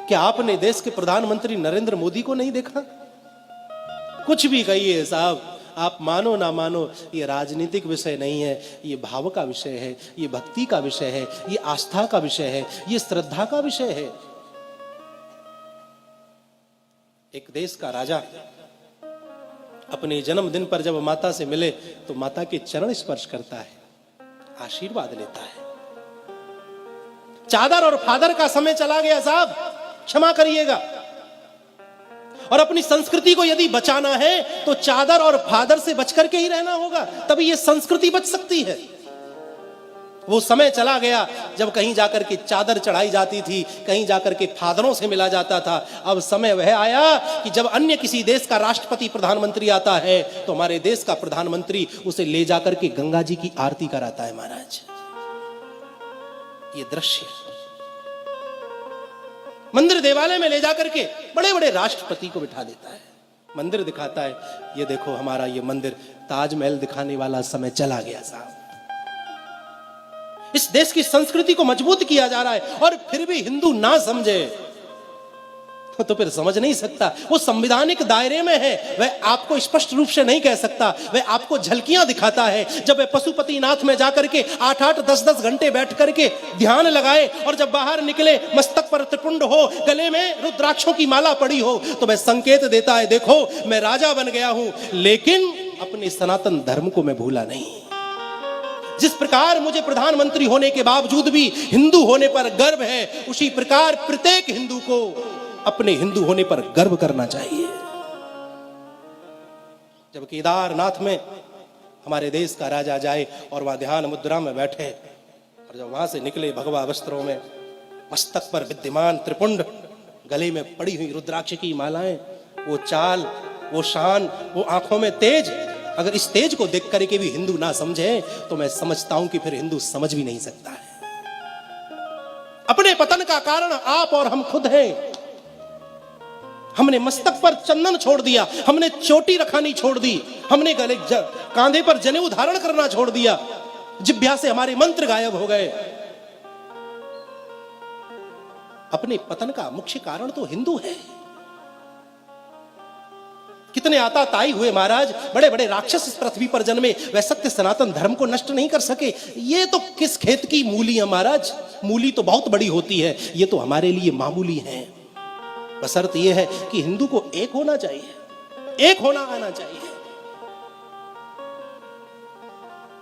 क्या आपने देश के प्रधानमंत्री नरेंद्र मोदी को नहीं देखा? कुछ भी कहिए साहब, आप मानो ना मानो, ये राजनीतिक विषय नहीं है, ये भाव का विषय है, ये भक्ति का विषय है, ये आस्था का विषय है, ये श्रद्धा का विषय है। एक देश का राजा अपने जन्मदिन पर जब माता से मिले तो माता के चरण स्पर्श करता है, आशीर्वाद लेता है। चादर और फादर का समय चला गया साहब, क्षमा करिएगा। और अपनी संस्कृति को यदि बचाना है तो चादर और फादर से बचकर के ही रहना होगा, तभी ये संस्कृति बच सकती है। वो समय चला गया जब कहीं जाकर के चादर चढ़ाई जाती थी, कहीं जाकर के फादरों से मिला जाता था। अब समय वह आया कि जब अन्य किसी देश का राष्ट्रपति प्रधानमंत्री आता है तो हमारे देश का प्रधानमंत्री उसे ले जाकर के गंगा जी की आरती कराता है। महाराज, ये दृश्य मंदिर देवालय में ले जाकर के बड़े बड़े राष्ट्रपति को बिठा देता है, मंदिर दिखाता है, ये देखो हमारा ये मंदिर। ताजमहल दिखाने वाला समय चला गया साहब। इस देश की संस्कृति को मजबूत किया जा रहा है और फिर भी हिंदू ना समझे तो फिर समझ नहीं सकता। वो संवैधानिक दायरे में है, वह आपको स्पष्ट रूप से नहीं कह सकता, वह आपको झलकियां दिखाता है। जब वह पशुपतिनाथ में जाकर के 8-8, 10-10 घंटे बैठ करके ध्यान लगाए और जब बाहर निकले मस्तक पर त्रिपुंड हो, गले में रुद्राक्षों की माला पड़ी हो, तो वह संकेत देता है, देखो मैं राजा बन गया हूं लेकिन अपने सनातन धर्म को मैं भूला नहीं। जिस प्रकार मुझे प्रधानमंत्री होने के बावजूद भी हिंदू होने पर गर्व है, उसी प्रकार प्रत्येक हिंदू को अपने हिंदू होने पर गर्व करना चाहिए। जब केदारनाथ में हमारे देश का राजा जाए और वहां ध्यान मुद्रा में बैठे और जब वहां से निकले भगवा वस्त्रों में, मस्तक पर विद्यमान त्रिपुंड, गले में पड़ी हुई रुद्राक्ष की मालाएं, वो चाल, वो शान, वो आंखों में तेज, अगर इस तेज को देख करके भी हिंदू ना समझे तो मैं समझता हूं कि फिर हिंदू समझ भी नहीं सकता है। अपने पतन का कारण आप और हम खुद हैं। हमने मस्तक पर चंदन छोड़ दिया, हमने चोटी रखानी छोड़ दी, हमने गले कांधे पर जनेऊ धारण करना छोड़ दिया, जिह्वा से हमारे मंत्र गायब हो गए। अपने पतन का मुख्य कारण तो हिंदू है। कितने आताताई हुए महाराज, बड़े बड़े राक्षस इस पृथ्वी पर जन्मे, वह सत्य सनातन धर्म को नष्ट नहीं कर सके। ये तो किस खेत की मूली है महाराज, मूली तो बहुत बड़ी होती है, ये तो हमारे लिए मामूली है। बशर्त यह है कि हिंदू को एक होना चाहिए, एक होना आना चाहिए।